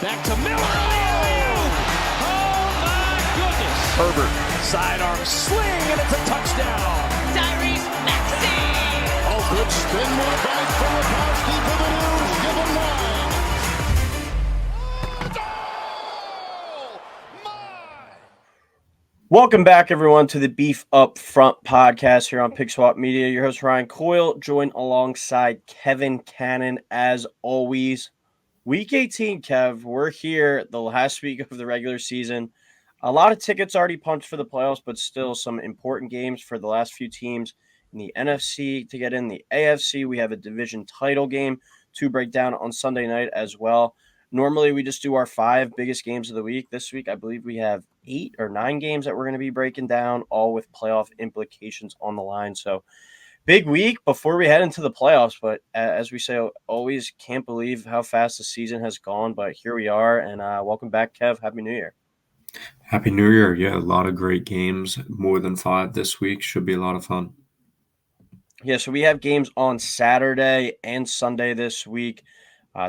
Back to Miller. Oh, my goodness. Herbert, sidearm sling, and it's a touchdown. Tyrese Maxey. Oh, good spin move by Filipowski for the news. Give him 9. Welcome back, everyone, to the Beef Up Front podcast here on Pick Swap Media. Your host, Ryan Coyle, joined alongside Kevin Cannon, as always. Week 18, Kev, we're here the last week of the regular season. A lot of tickets already punched for the playoffs, but still some important games for the last few teams in the NFC to get in. The AFC, we have a division title game to break down on Sunday night as well. Normally, we just do our 5 biggest games of the week. This week, I believe we have 8 or 9 games that we're going to be breaking down, all with playoff implications on the line. So, big week before we head into the playoffs. But as we say, always can't believe how fast the season has gone. But here we are, and welcome back, Kev. Happy New Year. Happy New Year. Yeah, a lot of great games. More than 5 this week. Should be a lot of fun. Yeah, so we have games on Saturday and Sunday this week.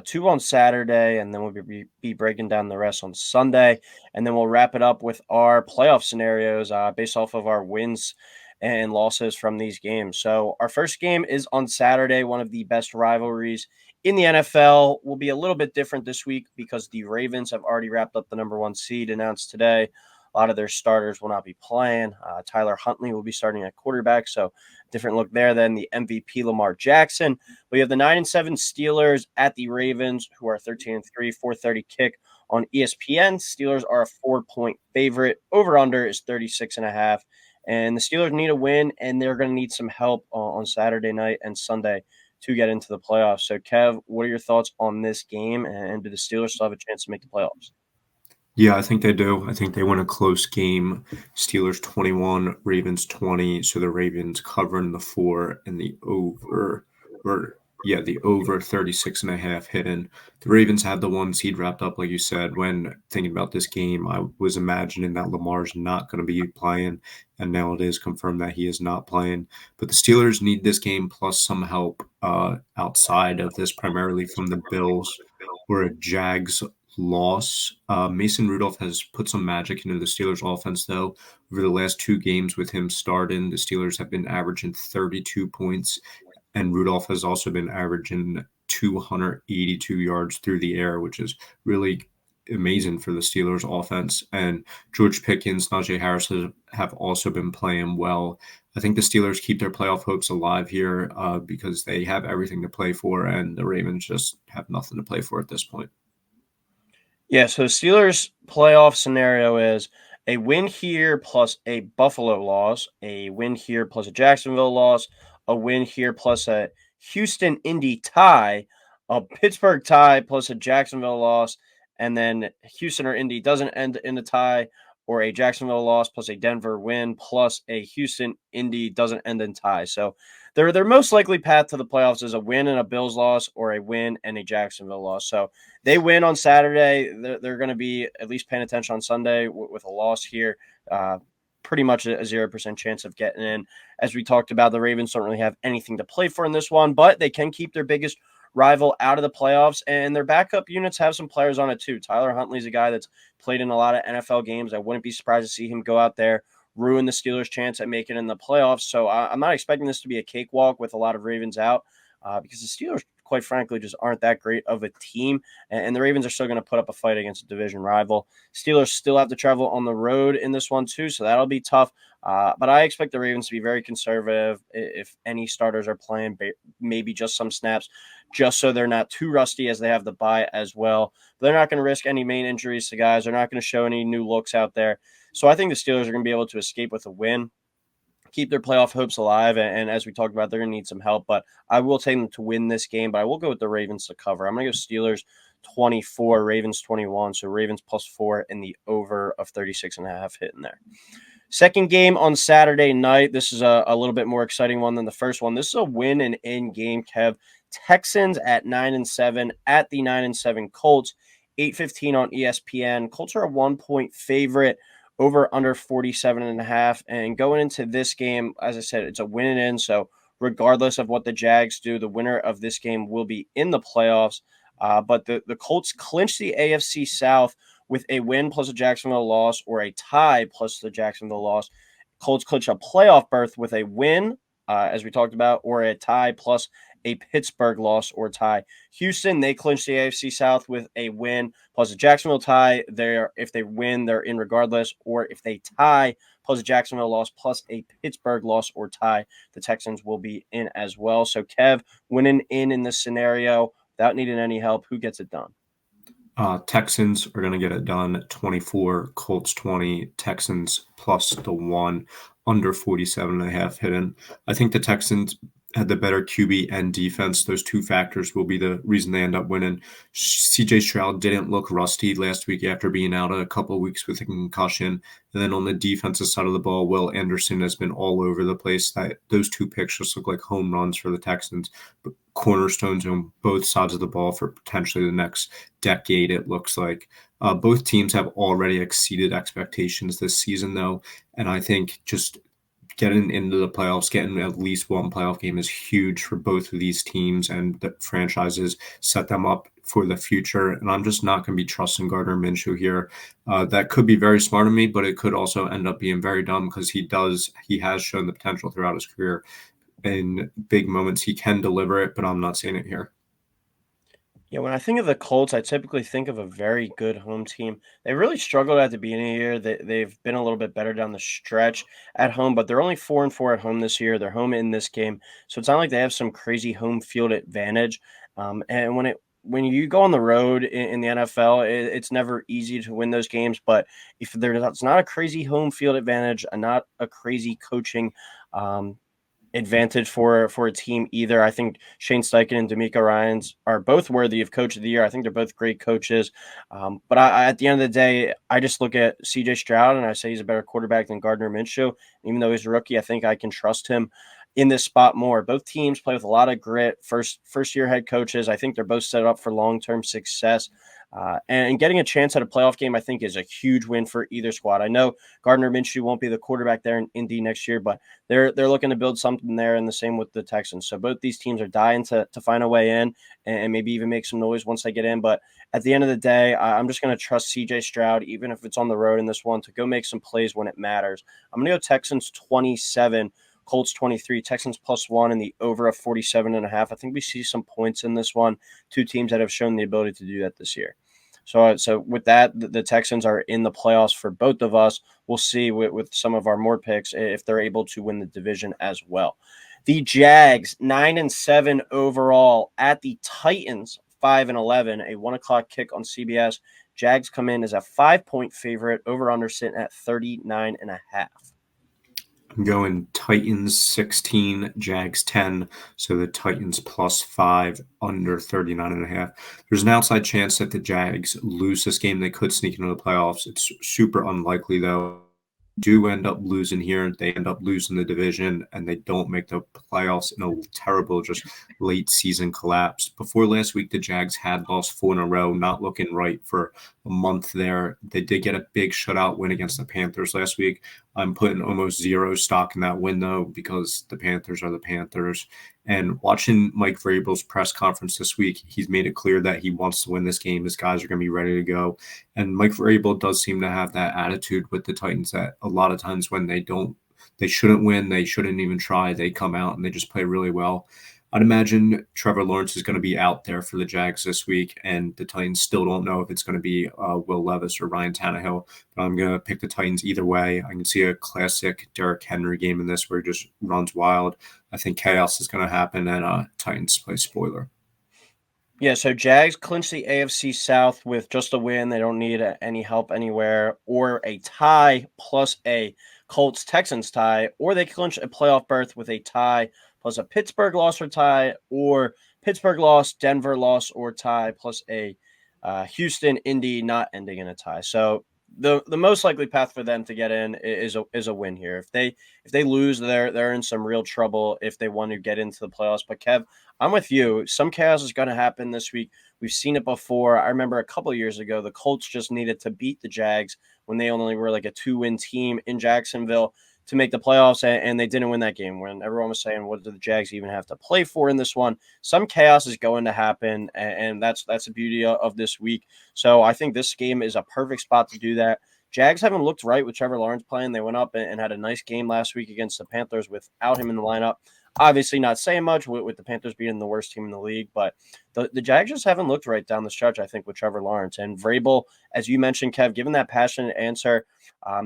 2 on Saturday, and then we'll be breaking down the rest on Sunday. And then we'll wrap it up with our playoff scenarios based off of our wins and losses from these games. So our first game is on Saturday, one of the best rivalries in the NFL. Will be a little bit different this week because the Ravens have already wrapped up the number 1 seed announced today. A lot of their starters will not be playing. Tyler Huntley will be starting at quarterback, so different look there than the MVP Lamar Jackson. We have the 9-7 Steelers at the Ravens, who are 13-3, 4:30 kick on ESPN. Steelers are a 4-point favorite. Over/under is 36.5, and the Steelers need a win, and they're going to need some help on Saturday night and Sunday to get into the playoffs. So, Kev, what are your thoughts on this game, and do the Steelers still have a chance to make the playoffs? Yeah, I think they do. I think they win a close game. Steelers 21, Ravens 20. So the Ravens covering the 4 and the over, the over 36.5 hidden. The Ravens had the 1 seed wrapped up, like you said. When thinking about this game, I was imagining that Lamar's not going to be playing, and now it is confirmed that he is not playing. But the Steelers need this game plus some help outside of this, primarily from the Bills or a Jags loss. Mason Rudolph has put some magic into the Steelers offense, though. Over the last 2 games with him starting, the Steelers have been averaging 32 points, and Rudolph has also been averaging 282 yards through the air, which is really amazing for the Steelers offense. And George Pickens, Najee Harris have also been playing well. I think the Steelers keep their playoff hopes alive here because they have everything to play for, and the Ravens just have nothing to play for at this point. Yeah, so Steelers' playoff scenario is a win here plus a Buffalo loss, a win here plus a Jacksonville loss, a win here plus a Houston-Indy tie, a Pittsburgh tie plus a Jacksonville loss, and then Houston or Indy doesn't end in a tie, or a Jacksonville loss plus a Denver win plus a Houston-Indy doesn't end in tie. So their most likely path to the playoffs is a win and a Bills loss or a win and a Jacksonville loss. So they win on Saturday. They're going to be at least paying attention on Sunday with a loss here. Pretty much a 0% chance of getting in. As we talked about, the Ravens don't really have anything to play for in this one, but they can keep their biggest rival out of the playoffs, and their backup units have some players on it too. Tyler Huntley's a guy that's played in a lot of NFL games. I wouldn't be surprised to see him go out there, ruin the Steelers' chance at making it in the playoffs. So I'm not expecting this to be a cakewalk with a lot of Ravens out because the Steelers, quite frankly, just aren't that great of a team. And the Ravens are still going to put up a fight against a division rival. Steelers still have to travel on the road in this one too, so that'll be tough. But I expect the Ravens to be very conservative. If any starters are playing, maybe just some snaps, just so they're not too rusty as they have the bye as well. But they're not going to risk any main injuries to guys. They're not going to show any new looks out there. So I think the Steelers are going to be able to escape with a win, keep their playoff hopes alive. And as we talked about, they're going to need some help. But I will take them to win this game, but I will go with the Ravens to cover. I'm going to go Steelers 24, Ravens 21. So Ravens +4 in the over of 36.5 hitting there. Second game on Saturday night. This is a little bit more exciting one than the first one. This is a win and in game, Kev. Texans at 9-7 at the 9-7 Colts, 8:15 on ESPN. Colts are a 1-point favorite, over under 47.5. And going into this game, as I said, it's a win and in. So regardless of what the Jags do, the winner of this game will be in the playoffs. But the Colts clinched the AFC South with a win plus a Jacksonville loss or a tie plus the Jacksonville loss. Colts clinch a playoff berth with a win, as we talked about, or a tie plus a Pittsburgh loss or tie. Houston, they clinched the AFC South with a win plus a Jacksonville tie. If they win, they're in regardless, or if they tie plus a Jacksonville loss plus a Pittsburgh loss or tie, the Texans will be in as well. So Kev, winning in this scenario without needing any help, who gets it done? Texans are going to get it done 24, Colts 20, Texans plus the 1, under 47.5 hidden. I think the Texans had the better QB and defense. Those two factors will be the reason they end up winning. CJ Stroud didn't look rusty last week after being out a couple of weeks with a concussion. And then on the defensive side of the ball, Will Anderson has been all over the place. Those two picks just look like home runs for the Texans, but cornerstones on both sides of the ball for potentially the next decade, it looks like. Both teams have already exceeded expectations this season, though, and I think just getting into the playoffs, getting at least one playoff game is huge for both of these teams, and the franchises set them up for the future. And I'm just not going to be trusting Gardner Minshew here. That could be very smart of me, but it could also end up being very dumb because he has shown the potential throughout his career. In big moments, he can deliver it, but I'm not seeing it here. Yeah, when I think of the Colts, I typically think of a very good home team. They really struggled at the beginning of the year. They've been a little bit better down the stretch at home, but they're only 4-4 at home this year. They're home in this game, so it's not like they have some crazy home field advantage. And when you go on the road in the NFL, it's never easy to win those games. But if there's not a crazy home field advantage, and not a crazy coaching advantage for a team either. I think Shane Steichen and D'Amico Ryans are both worthy of Coach of the Year. I think they're both great coaches. But at the end of the day, I just look at C.J. Stroud and I say he's a better quarterback than Gardner Minshew. Even though he's a rookie, I think I can trust him in this spot more. Both teams play with a lot of grit. First-year head coaches. I think they're both set up for long-term success. And getting a chance at a playoff game, I think, is a huge win for either squad. I know Gardner Minshew won't be the quarterback there in Indy next year, but they're looking to build something there, and the same with the Texans. So both these teams are dying to find a way in and maybe even make some noise once they get in. But at the end of the day, I'm just going to trust C.J. Stroud, even if it's on the road in this one, to go make some plays when it matters. I'm going to go Texans 27, Colts 23, Texans +1 in the over of 47.5. I think we see some points in this one. Two teams that have shown the ability to do that this year. So with that, the Texans are in the playoffs for both of us. We'll see with some of our more picks if they're able to win the division as well. The Jags 9-7 overall at the Titans 5-11, a 1:00 kick on CBS. Jags come in as a 5-point favorite, over under sitting at 39.5. I'm going Titans 16, Jags 10. So the Titans +5, under 39.5. There's an outside chance that the Jags lose this game. They could sneak into the playoffs. It's super unlikely, though. Do end up losing here. They end up losing the division, and they don't make the playoffs in a terrible, just late season collapse. Before last week, the Jags had lost 4 in a row, not looking right for a month there. They did get a big shutout win against the Panthers last week. I'm putting almost zero stock in that win, though, because the Panthers are the Panthers. And watching Mike Vrabel's press conference this week, he's made it clear that he wants to win this game. His guys are going to be ready to go. And Mike Vrabel does seem to have that attitude with the Titans that a lot of times when they shouldn't win, they shouldn't even try. They come out and they just play really well. I'd imagine Trevor Lawrence is going to be out there for the Jags this week, and the Titans still don't know if it's going to be Will Levis or Ryan Tannehill. But I'm going to pick the Titans either way. I can see a classic Derrick Henry game in this where he just runs wild. I think chaos is going to happen, and Titans play spoiler. Yeah, so Jags clinch the AFC South with just a win. They don't need any help anywhere, or a tie plus a Colts-Texans tie, or they clinch a playoff berth with a tie plus a Pittsburgh loss or tie, or Pittsburgh loss, Denver loss or tie, plus a Houston, Indy not ending in a tie. So the most likely path for them to get in is a win here. If they lose, they're in some real trouble if they want to get into the playoffs. But Kev, I'm with you. Some chaos is going to happen this week. We've seen it before. I remember a couple of years ago, the Colts just needed to beat the Jags when they only were like a 2-win team in Jacksonville to make the playoffs, and they didn't win that game when everyone was saying, what do the Jags even have to play for in this one? Some chaos is going to happen, and that's the beauty of this week. So I think this game is a perfect spot to do that. Jags haven't looked right with Trevor Lawrence playing. They went up and had a nice game last week against the Panthers without him in the lineup. Obviously not saying much with the Panthers being the worst team in the league, but the Jags just haven't looked right down the stretch, I think, with Trevor Lawrence. And Vrabel, as you mentioned, Kev, given that passionate answer,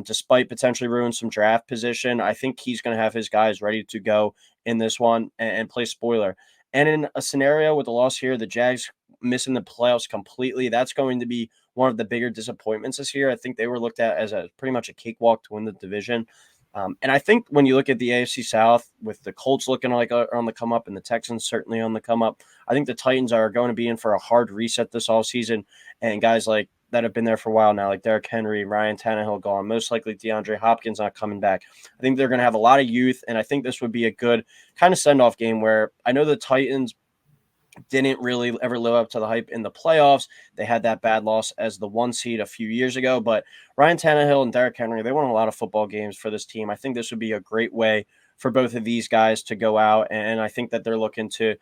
despite potentially ruining some draft position, I think he's going to have his guys ready to go in this one and play spoiler. And in a scenario with the loss here, the Jags missing the playoffs completely, that's going to be one of the bigger disappointments this year. I think they were looked at as pretty much a cakewalk to win the division. And I think when you look at the AFC South with the Colts looking like on the come up and the Texans certainly on the come up, I think the Titans are going to be in for a hard reset this offseason. And guys like that have been there for a while now, like Derrick Henry, Ryan Tannehill gone, most likely DeAndre Hopkins not coming back. I think they're going to have a lot of youth, and I think this would be a good kind of send-off game where I know the Titans didn't really ever live up to the hype in the playoffs. They had that bad loss as the 1 seed a few years ago, but Ryan Tannehill and Derrick Henry, they won a lot of football games for this team. I think this would be a great way for both of these guys to go out, and I think that they're looking to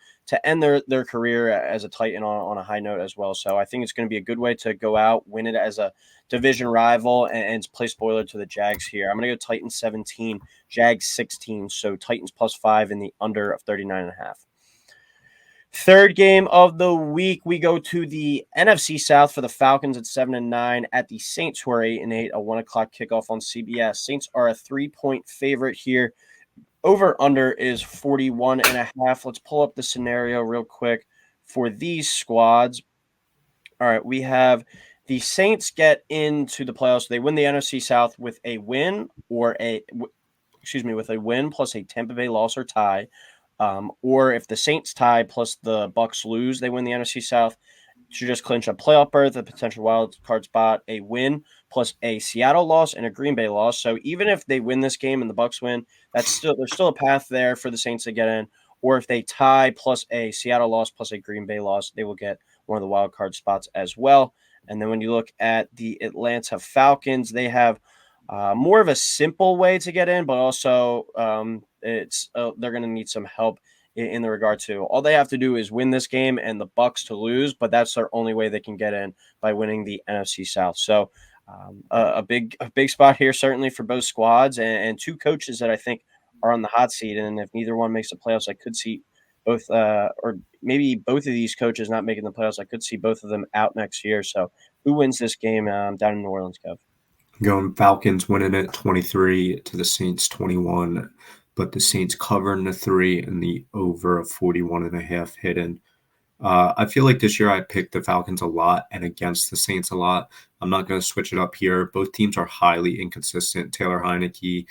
end their career as a Titan on a high note as well. So I think it's going to be a good way to go out, win it as a division rival, and play spoiler to the Jags here. I'm going to go Titans 17, Jags 16, so Titans +5 in the under of 39.5. Third game of the week, we go to the NFC South for the Falcons at 7-9 at the Saints, who are 8-8, a 1 o'clock kickoff on CBS. Saints are a 3-point favorite here. Over under is 41.5. Let's pull up the scenario real quick for these squads. All right, we have the Saints get into the playoffs. They win the NFC South with a win with a win plus a Tampa Bay loss or tie. Or if the Saints tie plus the Bucs lose, they win the NFC South to just clinch a playoff berth, a potential wild card spot, a win plus a Seattle loss and a Green Bay loss. So even if they win this game and the Bucs win, there's still a path there for the Saints to get in. Or if they tie plus a Seattle loss plus a Green Bay loss, they will get one of the wild card spots as well. And then when you look at the Atlanta Falcons, they have more of a simple way to get in, but also they're going to need some help in the regard to all they have to do is win this game and the Bucs to lose, but that's their only way they can get in by winning the NFC South. So a big spot here certainly for both squads and two coaches that I think are on the hot seat. And if neither one makes the playoffs, I could see both or maybe both of these coaches not making the playoffs. I could see both of them out next year. So who wins this game down in New Orleans, Kev? Going Falcons winning it 23 to the Saints 21, but the Saints covering the 3 and the over of 41.5 hidden. I feel like this year I picked the Falcons a lot and against the Saints a lot. I'm not going to switch it up here. Both teams are highly inconsistent. Taylor Heineke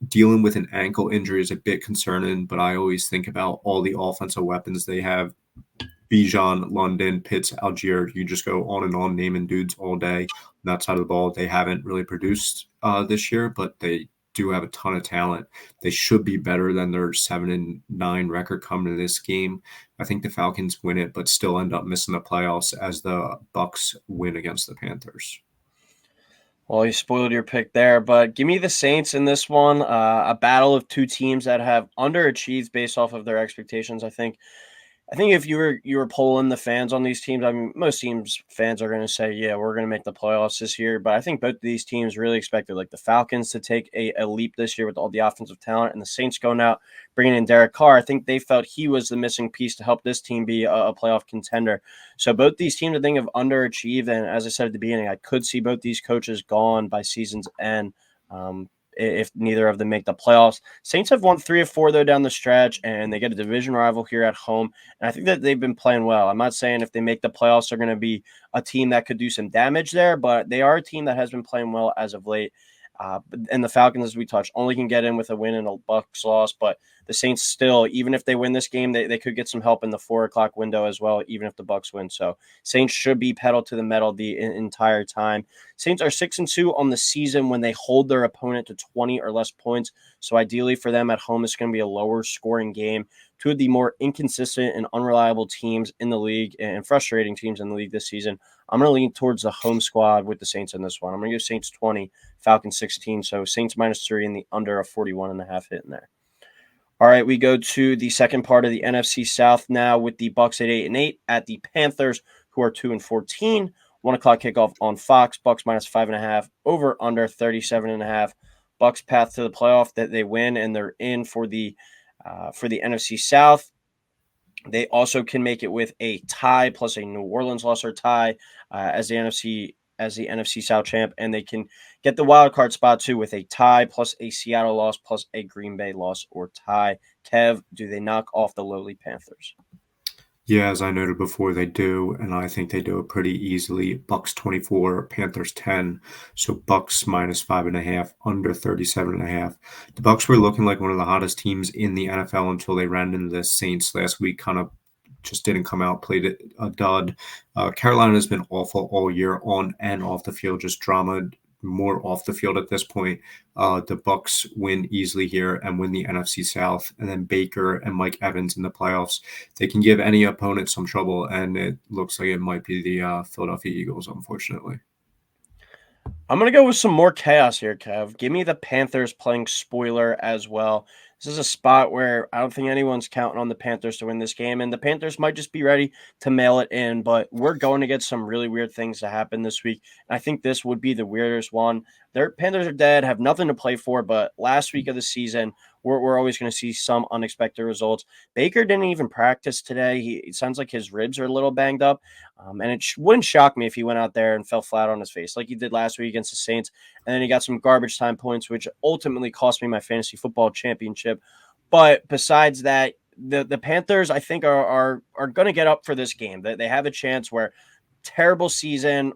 dealing with an ankle injury is a bit concerning, but I always think about all the offensive weapons they have. Bijan, London, Pitts, Algier, you just go on and on naming dudes all day. On that side of the ball, they haven't really produced this year, but they do have a ton of talent. They should be better than their 7-9 record coming to this game. I think the Falcons win it, but still end up missing the playoffs as the Bucs win against the Panthers. Well, you spoiled your pick there, but give me the Saints in this one. A battle of two teams that have underachieved based off of their expectations, I think if you were polling the fans on these teams, I mean, most teams fans are going to say, yeah, we're going to make the playoffs this year. But I think both of these teams really expected like the Falcons to take a leap this year with all the offensive talent and the Saints going out, bringing in Derek Carr. I think they felt he was the missing piece to help this team be a playoff contender. So both these teams, I think, have underachieved. And as I said at the beginning, I could see both these coaches gone by season's end. If neither of them make the playoffs. Saints have won 3 of 4, though, down the stretch, and they get a division rival here at home. And I think that they've been playing well. I'm not saying if they make the playoffs, they're going to be a team that could do some damage there, but they are a team that has been playing well as of late. And the Falcons, as we touched, only can get in with a win and a Bucs loss, but the Saints still, even if they win this game, they could get some help in the 4 o'clock window as well, even if the Bucs win. So Saints should be pedal to the metal the entire time. Saints are 6-2 on the season when they hold their opponent to 20 or less points. So ideally for them at home, it's going to be a lower scoring game. two of the more inconsistent and unreliable teams in the league and frustrating teams in the league this season. I'm going to lean towards the home squad with the Saints in this one. I'm going to go Saints 20, Falcons 16. So Saints -3 and the under a 41.5 hit in there. All right, we go to the second part of the NFC South now with the Bucs at 8-8 at the Panthers, who are 2-14. 1:00 kickoff on Fox. Bucs -5.5. Over under 37.5. Bucs path to the playoff that they win and they're in for the NFC South. They also can make it with a tie plus a New Orleans loss or tie as the NFC South champ, and they can get the wild card spot too with a tie plus a Seattle loss plus a Green Bay loss or tie. Kev, do they knock off the lowly Panthers? Yeah, as I noted before, they do, and I think they do it pretty easily. Bucks 24, Panthers 10. So Bucks -5.5, under 37.5. The Bucks were looking like one of the hottest teams in the NFL until they ran into the Saints last week. Kind of just didn't come out, played a dud. Carolina has been awful all year, on and off the field, just drama. More off the field at this point. The Bucks win easily here and win the NFC South, and then Baker and Mike Evans in the playoffs. They can give any opponent some trouble, and it looks like it might be the Philadelphia Eagles, unfortunately. I'm going to go with some more chaos here, Kev. Give me the Panthers playing spoiler as well. This is a spot where I don't think anyone's counting on the Panthers to win this game, and the Panthers might just be ready to mail it in, but we're going to get some really weird things to happen this week, and I think this would be the weirdest one. Their Panthers are dead, have nothing to play for, but last week of the season, we're always going to see some unexpected results. Baker didn't even practice today. It sounds like his ribs are a little banged up, and it wouldn't shock me if he went out there and fell flat on his face like he did last week against the Saints, and then he got some garbage time points, which ultimately cost me my fantasy football championship. But besides that, the Panthers, I think, are going to get up for this game. They have a chance where terrible season,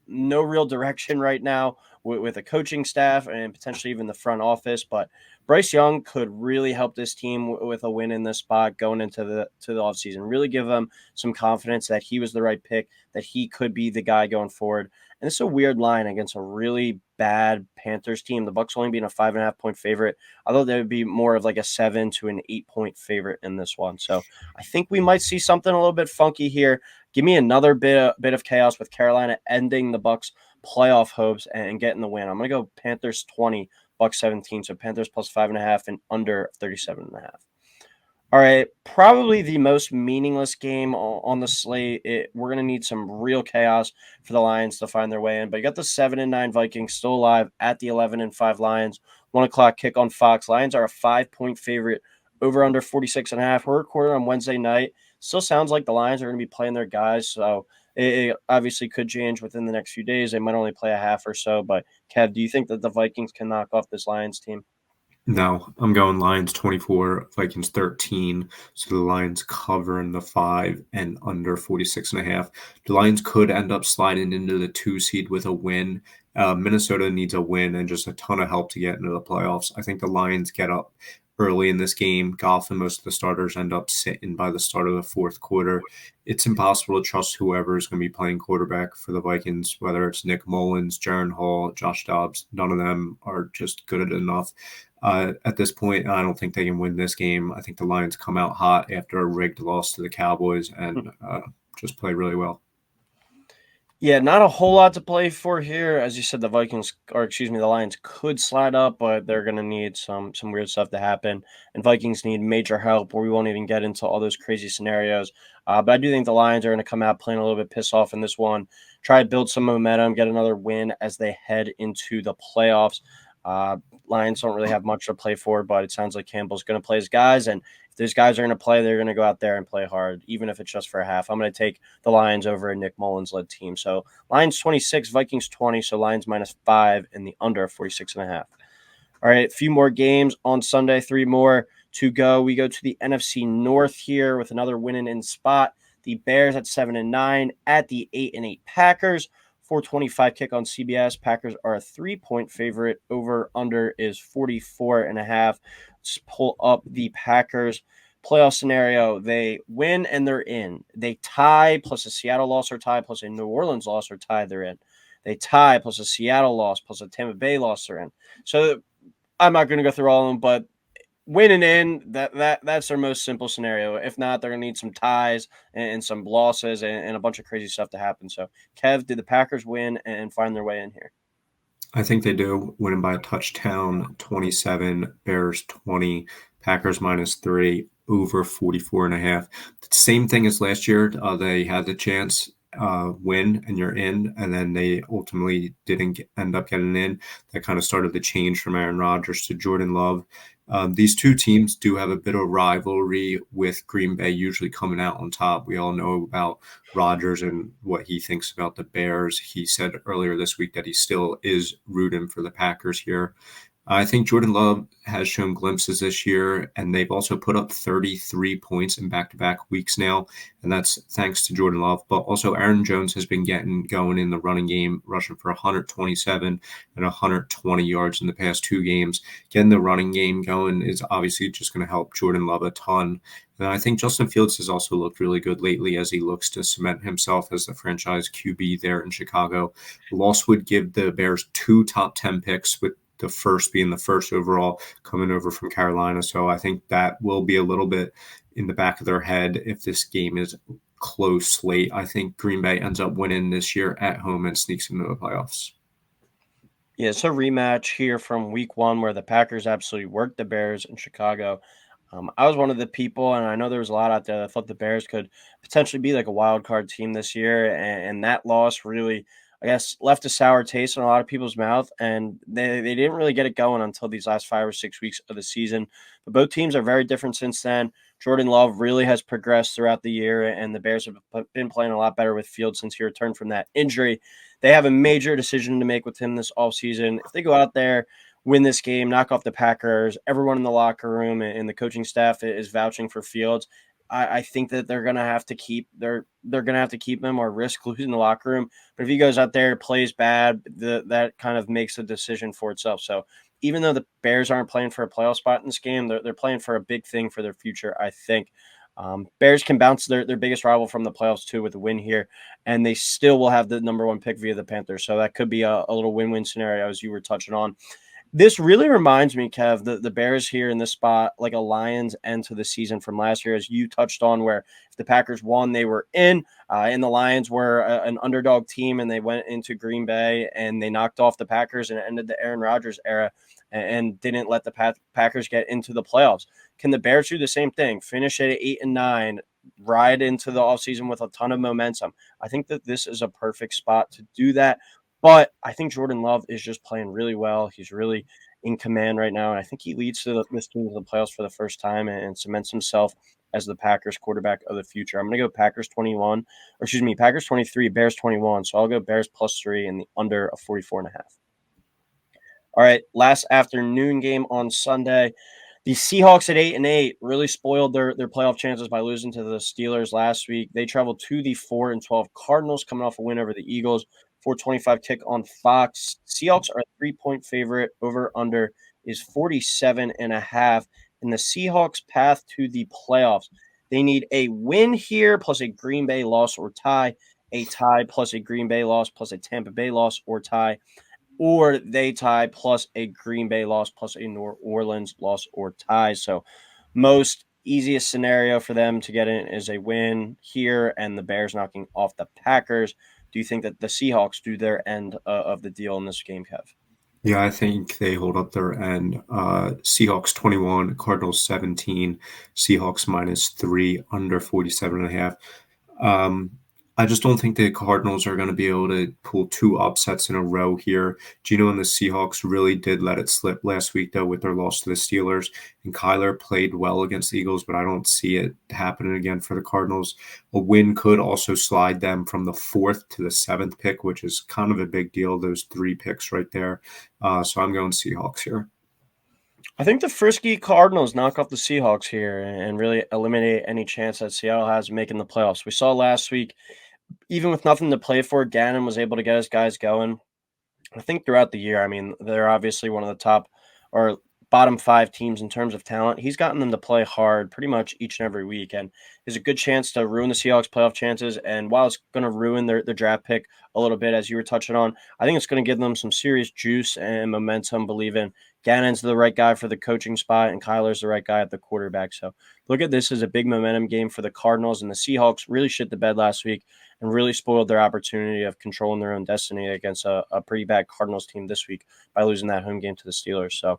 no real direction right now with a coaching staff and potentially even the front office. But Bryce Young could really help this team with a win in this spot going into the offseason. Really give them some confidence that he was the right pick, that he could be the guy going forward. And it's a weird line against a really bad Panthers team. The Bucs only being a 5.5-point favorite. I thought they would be more of like a 7 to an 8-point favorite in this one. So I think we might see something a little bit funky here. Give me another bit of chaos with Carolina ending the Bucs playoff hopes and getting the win. I'm going to go Panthers 20, Bucs 17. So Panthers plus 5.5 and under 37.5. All right, probably the most meaningless game on the slate. We're going to need some real chaos for the Lions to find their way in. But you got the 7-9 Vikings still alive at the 11-5 Lions. 1:00 kick on Fox. Lions are a 5-point favorite, over under 46.5. We're recording on Wednesday night. Still sounds like the Lions are going to be playing their guys. So it obviously could change within the next few days. They might only play a half or so. But Kev, do you think that the Vikings can knock off this Lions team? No, I'm going Lions 24, Vikings 13. So the Lions covering the 5 and under 46.5. The Lions could end up sliding into the 2 seed with a win. Minnesota needs a win and just a ton of help to get into the playoffs. I think the Lions get up early in this game. Goff and most of the starters end up sitting by the start of the fourth quarter. It's impossible to trust whoever is going to be playing quarterback for the Vikings, whether it's Nick Mullins, Jaron Hall, Josh Dobbs. None of them are just good enough. At this point, I don't think they can win this game. I think the Lions come out hot after a rigged loss to the Cowboys and just play really well. Yeah, not a whole lot to play for here. As you said, the Lions could slide up, but they're going to need some weird stuff to happen. And Vikings need major help, or we won't even get into all those crazy scenarios. But I do think the Lions are going to come out playing a little bit pissed off in this one, try to build some momentum, get another win as they head into the playoffs. Lions don't really have much to play for, but it sounds like Campbell's going to play his guys. And if those guys are going to play, they're going to go out there and play hard, even if it's just for a half. I'm going to take the Lions over a Nick Mullins-led team. So Lions 26, Vikings 20, so Lions -5 and the under 46.5. All right, a few more games on Sunday, 3 more to go. We go to the NFC North here with another winning in spot. The Bears at 7-9 at the 8-8 Packers. 4:25 kick on CBS. Packers are a 3-point favorite. Over under is 44.5. Let's pull up the Packers playoff scenario. They win and they're in. They tie plus a Seattle loss or tie plus a New Orleans loss or tie, they're in. They tie plus a Seattle loss plus a Tampa Bay loss, they're in. So I'm not going to go through all of them, but winning in, that's their most simple scenario. If not, they're going to need some ties and some losses and a bunch of crazy stuff to happen. So, Kev, did the Packers win and find their way in here? I think they do, winning by a touchdown, 27, Bears 20, Packers -3, over 44.5. Same thing as last year. They had the chance win and you're in, and then they ultimately didn't end up getting in. That kind of started the change from Aaron Rodgers to Jordan Love. These two teams do have a bit of rivalry, with Green Bay usually coming out on top. We all know about Rodgers and what he thinks about the Bears. He said earlier this week that he still is rooting for the Packers here. I think Jordan Love has shown glimpses this year, and they've also put up 33 points in back-to-back weeks now, and that's thanks to Jordan Love. But also Aaron Jones has been getting going in the running game, rushing for 127 and 120 yards in the past 2 games. Getting the running game going is obviously just going to help Jordan Love a ton. And I think Justin Fields has also looked really good lately as he looks to cement himself as the franchise QB there in Chicago. The loss would give the Bears 2 top 10 picks, with the first being the first overall coming over from Carolina. So I think that will be a little bit in the back of their head if this game is close slate. I think Green Bay ends up winning this year at home and sneaks into the playoffs. Yeah, it's a rematch here from week 1 where the Packers absolutely worked the Bears in Chicago. I was one of the people, and I know there was a lot out there that thought the Bears could potentially be like a wild card team this year, and that loss really, I guess, left a sour taste in a lot of people's mouth, and they didn't really get it going until these last 5 or 6 weeks of the season. But both teams are very different since then. Jordan Love really has progressed throughout the year, and the Bears have been playing a lot better with Fields since he returned from that injury. They have a major decision to make with him this offseason. If they go out there, win this game, knock off the Packers, everyone in the locker room and the coaching staff is vouching for Fields, I think that they're gonna have to keep him or risk losing the locker room. But if he goes out there, plays bad, that kind of makes the decision for itself. So even though the Bears aren't playing for a playoff spot in this game, they're playing for a big thing for their future, I think. Bears can bounce their biggest rival from the playoffs too with a win here, and they still will have the number 1 pick via the Panthers. So that could be a little win-win scenario, as you were touching on. This really reminds me, Kev, the Bears here in this spot, like a Lions end to the season from last year, as you touched on, where if the Packers won, they were in, and the Lions were an underdog team, and they went into Green Bay, and they knocked off the Packers and ended the Aaron Rodgers era and didn't let the Packers get into the playoffs. Can the Bears do the same thing, finish at 8-9, ride into the offseason with a ton of momentum? I think that this is a perfect spot to do that. But I think Jordan Love is just playing really well. He's really in command right now, and I think he leads this team to the playoffs for the first time and cements himself as the Packers quarterback of the future. I'm going to go Packers 23, Bears 21. So I'll go Bears +3 and the under of 44.5. All right, last afternoon game on Sunday. The Seahawks at 8-8 really spoiled their playoff chances by losing to the Steelers last week. They traveled to the 4-12 Cardinals, coming off a win over the Eagles. 425 kick on Fox. Seahawks are a 3-point favorite. Over under is 47.5. And the Seahawks' path to the playoffs. They need a win here plus a Green Bay loss or tie, a tie plus a Green Bay loss plus a Tampa Bay loss or tie, or they tie plus a Green Bay loss plus a New Orleans loss or tie. So most easiest scenario for them to get in is a win here and the Bears knocking off the Packers. Do you think that the Seahawks do their end of the deal in this game, Kev? Yeah, I think they hold up their end. Seahawks 21, Cardinals 17, Seahawks -3, under 47.5. I just don't think the Cardinals are going to be able to pull 2 upsets in a row here. Gino and the Seahawks really did let it slip last week, though, with their loss to the Steelers. And Kyler played well against the Eagles, but I don't see it happening again for the Cardinals. A win could also slide them from the 4th to the 7th pick, which is kind of a big deal, those 3 picks right there. So I'm going Seahawks here. I think the frisky Cardinals knock off the Seahawks here and really eliminate any chance that Seattle has of making the playoffs. We saw last week, even with nothing to play for, Gannon was able to get his guys going. I think throughout the year, I mean, they're obviously one of the top or bottom 5 teams in terms of talent. He's gotten them to play hard pretty much each and every week, and is a good chance to ruin the Seahawks' playoff chances. And while it's going to ruin their draft pick a little bit, as you were touching on, I think it's going to give them some serious juice and momentum, believing Gannon's the right guy for the coaching spot, and Kyler's the right guy at the quarterback. So look at this as a big momentum game for the Cardinals, and the Seahawks really shit the bed last week and really spoiled their opportunity of controlling their own destiny against a pretty bad Cardinals team this week by losing that home game to the Steelers. So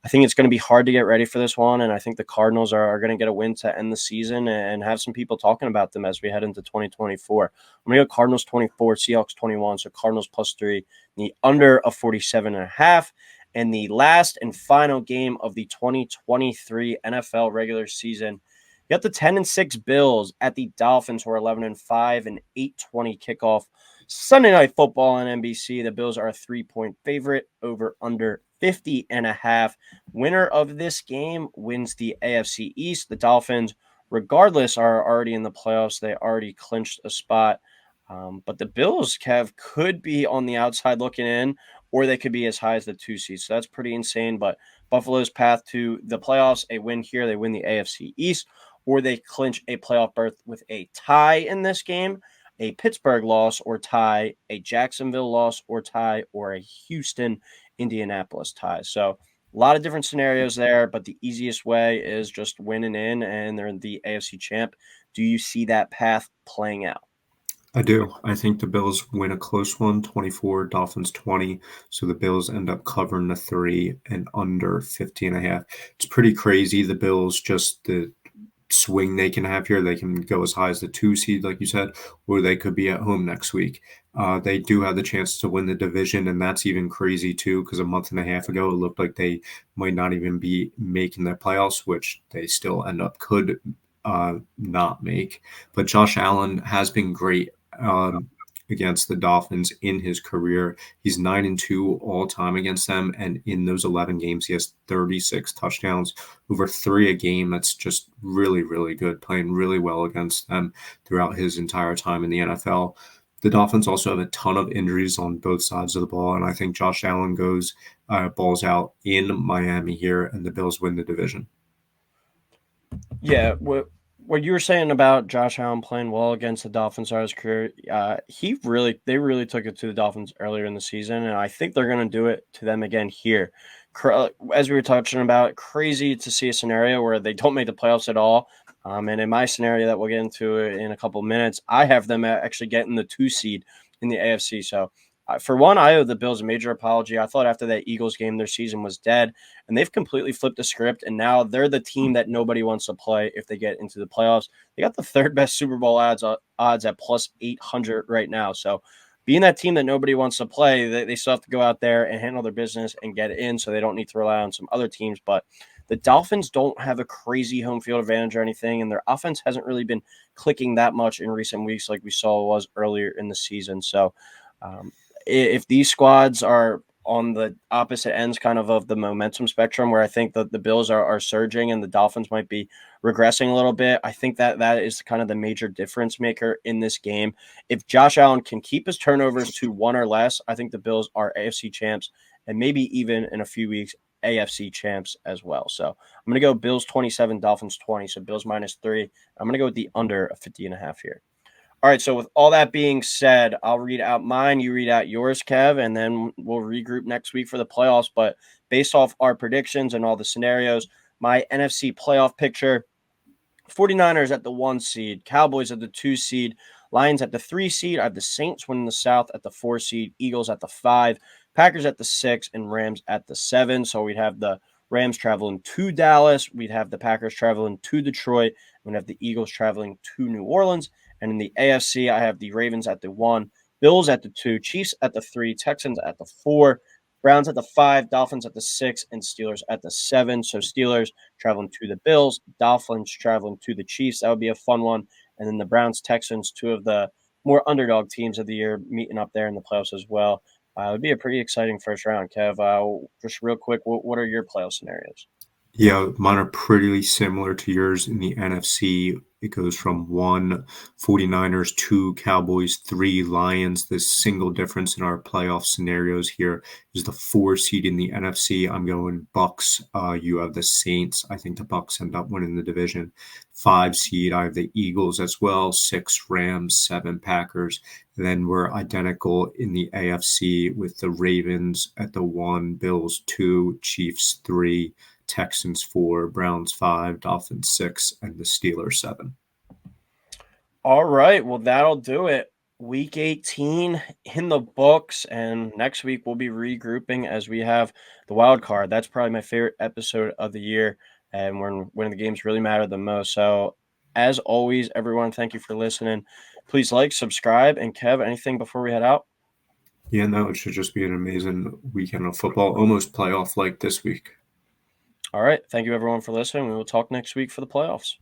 I think it's going to be hard to get ready for this one, and I think the Cardinals are going to get a win to end the season and have some people talking about them as we head into 2024. I'm going to go Cardinals 24, Seahawks 21, so Cardinals +3, the under of 47.5. And the last and final game of the 2023 NFL regular season, you got the 10-6 Bills at the Dolphins, who are 11-5, and 8:20 kickoff Sunday Night Football on NBC. The Bills are a 3-point favorite, over under 50.5. Winner of this game wins the AFC East. The Dolphins, regardless, are already in the playoffs. They already clinched a spot. But the Bills, Kev, could be on the outside looking in, or they could be as high as the 2 seed. So that's pretty insane. But Buffalo's path to the playoffs, a win here, they win the AFC East, or they clinch a playoff berth with a tie in this game, a Pittsburgh loss or tie, a Jacksonville loss or tie, or a Houston, Indianapolis tie. So a lot of different scenarios there, but the easiest way is just winning in, and they're the AFC champ. Do you see that path playing out? I do. I think the Bills win a close one, 24, Dolphins 20. So the Bills end up covering the 3 and under 50.5. It's pretty crazy. The Bills, just the swing they can have here, they can go as high as the 2 seed, like you said, or they could be at home next week. They do have the chance to win the division, and that's even crazy too, because a month and a half ago, it looked like they might not even be making the playoffs, which they still end up could not make. But Josh Allen has been great against the Dolphins in his career. He's 9-2 all time against them, and in those 11 games, he has 36 touchdowns, over 3 a game. That's just really, really good, playing really well against them throughout his entire time in the NFL. The Dolphins also have a ton of injuries on both sides of the ball, and I think Josh Allen goes balls out in Miami here, and the Bills win the division. Yeah, what you were saying about Josh Allen playing well against the Dolphins throughout his career, they really took it to the Dolphins earlier in the season, and I think they're going to do it to them again here. As we were touching about, crazy to see a scenario where they don't make the playoffs at all. And in my scenario that we'll get into in a couple of minutes, I have them actually getting the 2 seed in the AFC. So for one, I owe the Bills a major apology. I thought after that Eagles game, their season was dead, and they've completely flipped the script, and now they're the team that nobody wants to play if they get into the playoffs. They got the 3rd best Super Bowl odds at plus 800 right now. So being that team that nobody wants to play, they still have to go out there and handle their business and get it in, so they don't need to rely on some other teams. But the Dolphins don't have a crazy home field advantage or anything, and their offense hasn't really been clicking that much in recent weeks like we saw it was earlier in the season. So if these squads are on the opposite ends kind of the momentum spectrum, where I think that the Bills are surging and the Dolphins might be regressing a little bit, I think that is kind of the major difference maker in this game. If Josh Allen can keep his turnovers to 1 or less, I think the Bills are AFC champs, and maybe even in a few weeks, AFC champs as well. So I'm going to go Bills 27, Dolphins 20. So Bills -3. I'm going to go with the under of 50.5 here. All right, so with all that being said, I'll read out mine, you read out yours, Kev, and then we'll regroup next week for the playoffs. But based off our predictions and all the scenarios, my NFC playoff picture, 49ers at the 1 seed, Cowboys at the 2 seed, Lions at the 3 seed. I have the Saints winning the South at the 4 seed, Eagles at the 5, Packers at the 6, and Rams at the 7. So we'd have the Rams traveling to Dallas. We'd have the Packers traveling to Detroit. We'd have the Eagles traveling to New Orleans. And in the AFC, I have the Ravens at the 1, Bills at the 2, Chiefs at the 3, Texans at the 4, Browns at the 5, Dolphins at the 6, and Steelers at the 7. So Steelers traveling to the Bills, Dolphins traveling to the Chiefs. That would be a fun one. And then the Browns, Texans, 2 of the more underdog teams of the year, meeting up there in the playoffs as well. It would be a pretty exciting first round, Kev. Just real quick, what are your playoff scenarios? Yeah, mine are pretty similar to yours in the NFC. It goes from 1 49ers, 2 Cowboys, 3 Lions. The single difference in our playoff scenarios here is the 4 seed in the NFC. I'm going Bucks. You have the Saints. I think the Bucks end up winning the division. 5 seed, I have the Eagles as well. 6 Rams, 7 Packers. Then we're identical in the AFC with the Ravens at the 1, Bills 2, Chiefs 3, Texans 4, Browns 5, Dolphins 6, and the Steelers 7. All right. Well, that'll do it. Week 18 in the books, and next week we'll be regrouping as we have the wild card. That's probably my favorite episode of the year, and when the games really matter the most. So, as always, everyone, thank you for listening. Please like, subscribe, and Kev, anything before we head out? Yeah, no, it should just be an amazing weekend of football, almost playoff like this week. All right. Thank you, everyone, for listening. We will talk next week for the playoffs.